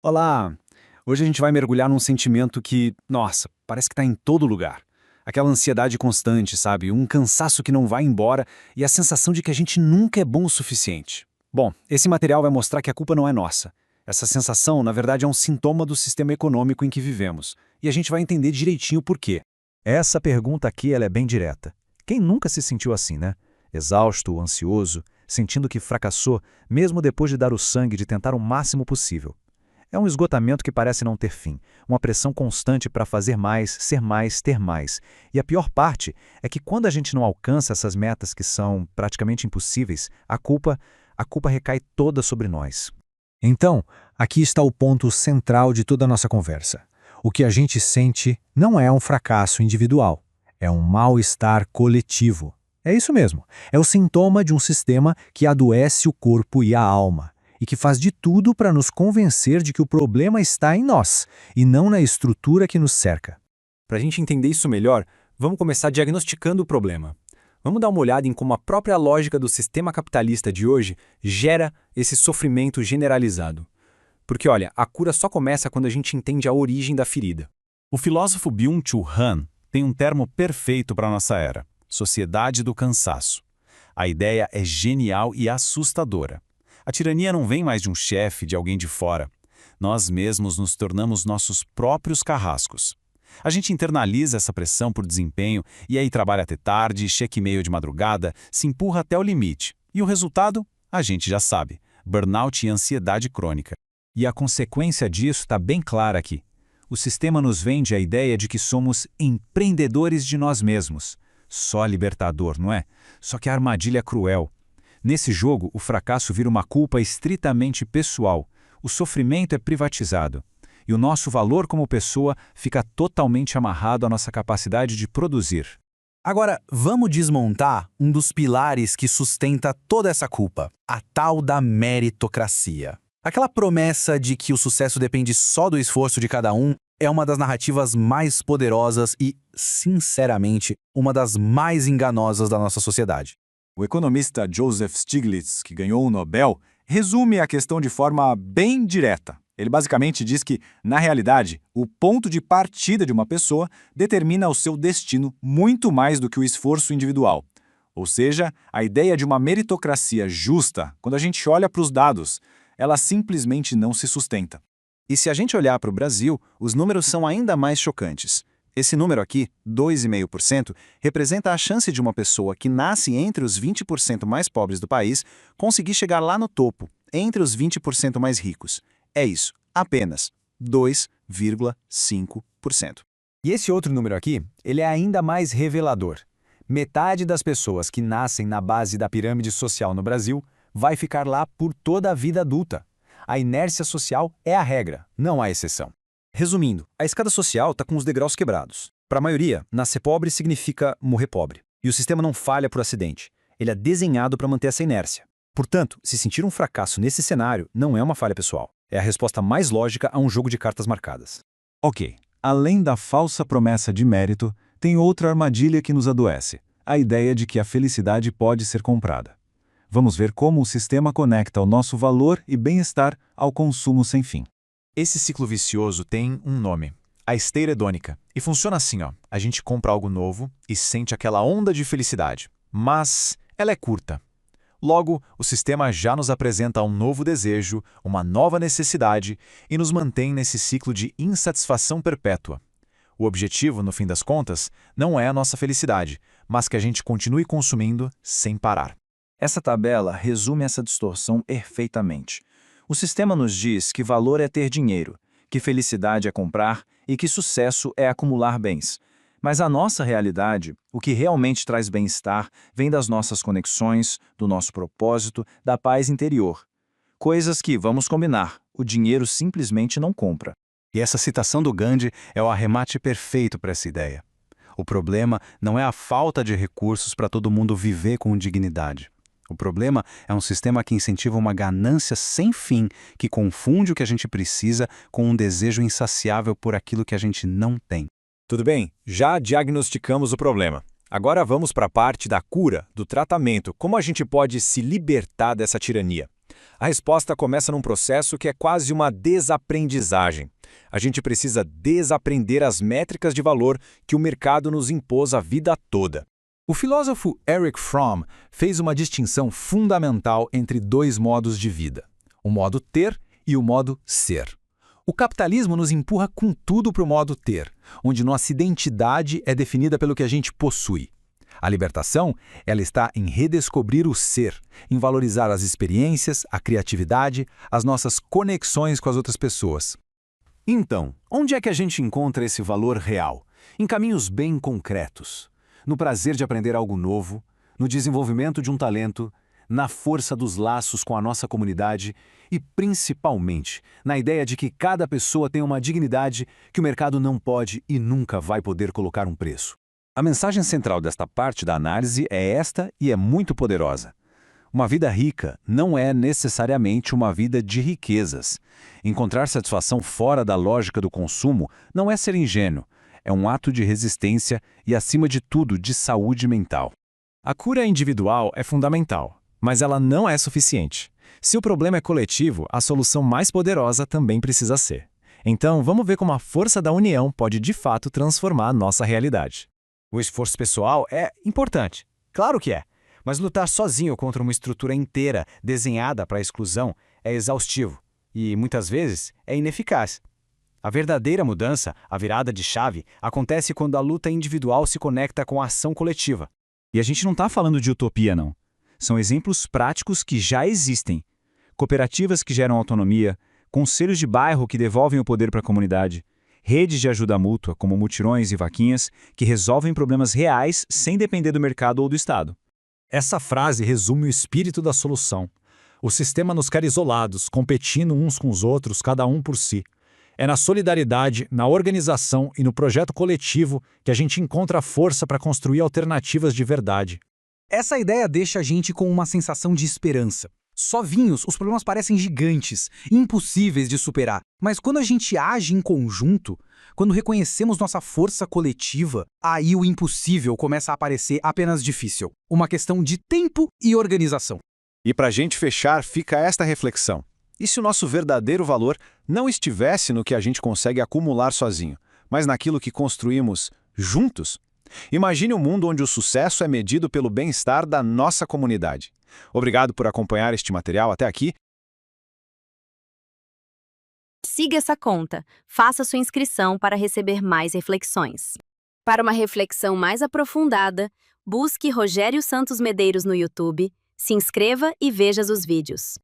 Olá! Hoje a gente vai mergulhar num sentimento que, nossa, parece que está em todo lugar. Aquela ansiedade constante, sabe? Um cansaço que não vai embora e a sensação de que a gente nunca é bom o suficiente. Bom, esse material vai mostrar que a culpa não é nossa. Essa sensação, na verdade, é um sintoma do sistema econômico em que vivemos. E a gente vai entender direitinho por quê. Essa pergunta aqui ela é bem direta. Quem nunca se sentiu assim, né? Exausto, ansioso, sentindo que fracassou, mesmo depois de dar o sangue de tentar o máximo possível. É um esgotamento que parece não ter fim, uma pressão constante para fazer mais, ser mais, ter mais. E a pior parte é que quando a gente não alcança essas metas que são praticamente impossíveis, a culpa recai toda sobre nós. Então, aqui está o ponto central de toda a nossa conversa. O que a gente sente não é um fracasso individual, é um mal-estar coletivo. É isso mesmo, é o sintoma de um sistema que adoece o corpo e a alma, e que faz de tudo para nos convencer de que o problema está em nós, e não na estrutura que nos cerca. Para a gente entender isso melhor, vamos começar diagnosticando o problema. Vamos dar uma olhada em como a própria lógica do sistema capitalista de hoje gera esse sofrimento generalizado. Porque, olha, a cura só começa quando a gente entende a origem da ferida. O filósofo Byung-Chul Han tem um termo perfeito para a nossa era: sociedade do cansaço. A ideia é genial e assustadora. A tirania não vem mais de um chefe, de alguém de fora. Nós mesmos nos tornamos nossos próprios carrascos. A gente internaliza essa pressão por desempenho e aí trabalha até tarde, checa e-mail de madrugada, se empurra até o limite. E o resultado? A gente já sabe: burnout e ansiedade crônica. E a consequência disso está bem clara aqui. O sistema nos vende a ideia de que somos empreendedores de nós mesmos. Só libertador, não é? Só que a armadilha é cruel. Nesse jogo, o fracasso vira uma culpa estritamente pessoal. O sofrimento é privatizado. E o nosso valor como pessoa fica totalmente amarrado à nossa capacidade de produzir. Agora, vamos desmontar um dos pilares que sustenta toda essa culpa, a tal da meritocracia. Aquela promessa de que o sucesso depende só do esforço de cada um é uma das narrativas mais poderosas e, sinceramente, uma das mais enganosas da nossa sociedade. O economista Joseph Stiglitz, que ganhou o Nobel, resume a questão de forma bem direta. Ele basicamente diz que, na realidade, o ponto de partida de uma pessoa determina o seu destino muito mais do que o esforço individual. Ou seja, a ideia de uma meritocracia justa, quando a gente olha para os dados, ela simplesmente não se sustenta. E se a gente olhar para o Brasil, os números são ainda mais chocantes. Esse número aqui, 2,5%, representa a chance de uma pessoa que nasce entre os 20% mais pobres do país conseguir chegar lá no topo, entre os 20% mais ricos. É isso, apenas 2,5%. E esse outro número aqui, ele é ainda mais revelador. Metade das pessoas que nascem na base da pirâmide social no Brasil vai ficar lá por toda a vida adulta. A inércia social é a regra, não a exceção. Resumindo, a escada social está com os degraus quebrados. Para a maioria, nascer pobre significa morrer pobre. E o sistema não falha por acidente. Ele é desenhado para manter essa inércia. Portanto, se sentir um fracasso nesse cenário não é uma falha pessoal. É a resposta mais lógica a um jogo de cartas marcadas. Ok, além da falsa promessa de mérito, tem outra armadilha que nos adoece: a ideia de que a felicidade pode ser comprada. Vamos ver como o sistema conecta o nosso valor e bem-estar ao consumo sem fim. Esse ciclo vicioso tem um nome: a esteira hedônica. E funciona assim, ó. A gente compra algo novo e sente aquela onda de felicidade. Mas ela é curta. Logo, o sistema já nos apresenta um novo desejo, uma nova necessidade e nos mantém nesse ciclo de insatisfação perpétua. O objetivo, no fim das contas, não é a nossa felicidade, mas que a gente continue consumindo sem parar. Essa tabela resume essa distorção perfeitamente. O sistema nos diz que valor é ter dinheiro, que felicidade é comprar e que sucesso é acumular bens. Mas a nossa realidade, o que realmente traz bem-estar, vem das nossas conexões, do nosso propósito, da paz interior. Coisas que, vamos combinar, o dinheiro simplesmente não compra. E essa citação do Gandhi é o arremate perfeito para essa ideia. O problema não é a falta de recursos para todo mundo viver com dignidade. O problema é um sistema que incentiva uma ganância sem fim, que confunde o que a gente precisa com um desejo insaciável por aquilo que a gente não tem. Tudo bem, já diagnosticamos o problema. Agora vamos para a parte da cura, do tratamento, como a gente pode se libertar dessa tirania. A resposta começa num processo que é quase uma desaprendizagem. A gente precisa desaprender as métricas de valor que o mercado nos impôs a vida toda. O filósofo Erich Fromm fez uma distinção fundamental entre dois modos de vida: o modo ter e o modo ser. O capitalismo nos empurra com tudo para o modo ter, onde nossa identidade é definida pelo que a gente possui. A libertação, ela está em redescobrir o ser, em valorizar as experiências, a criatividade, as nossas conexões com as outras pessoas. Então, onde é que a gente encontra esse valor real? Em caminhos bem concretos. No prazer de aprender algo novo, no desenvolvimento de um talento, na força dos laços com a nossa comunidade e, principalmente, na ideia de que cada pessoa tem uma dignidade que o mercado não pode e nunca vai poder colocar um preço. A mensagem central desta parte da análise é esta e é muito poderosa. Uma vida rica não é necessariamente uma vida de riquezas. Encontrar satisfação fora da lógica do consumo não é ser ingênuo, é um ato de resistência e, acima de tudo, de saúde mental. A cura individual é fundamental, mas ela não é suficiente. Se o problema é coletivo, a solução mais poderosa também precisa ser. Então, vamos ver como a força da união pode de fato transformar a nossa realidade. O esforço pessoal é importante, claro que é, mas lutar sozinho contra uma estrutura inteira desenhada para a exclusão é exaustivo e, muitas vezes, é ineficaz. A verdadeira mudança, a virada de chave, acontece quando a luta individual se conecta com a ação coletiva. E a gente não está falando de utopia, não. São exemplos práticos que já existem. Cooperativas que geram autonomia, conselhos de bairro que devolvem o poder para a comunidade, redes de ajuda mútua, como mutirões e vaquinhas, que resolvem problemas reais sem depender do mercado ou do Estado. Essa frase resume o espírito da solução. O sistema nos quer isolados, competindo uns com os outros, cada um por si. É na solidariedade, na organização e no projeto coletivo que a gente encontra a força para construir alternativas de verdade. Essa ideia deixa a gente com uma sensação de esperança. Sozinhos, os problemas parecem gigantes, impossíveis de superar. Mas quando a gente age em conjunto, quando reconhecemos nossa força coletiva, aí o impossível começa a aparecer apenas difícil. Uma questão de tempo e organização. E para a gente fechar, fica esta reflexão. E se o nosso verdadeiro valor não estivesse no que a gente consegue acumular sozinho, mas naquilo que construímos juntos? Imagine um mundo onde o sucesso é medido pelo bem-estar da nossa comunidade. Obrigado por acompanhar este material até aqui. Siga essa conta, faça sua inscrição para receber mais reflexões. Para uma reflexão mais aprofundada, busque Rogério Santos Medeiros no YouTube, se inscreva e veja os vídeos.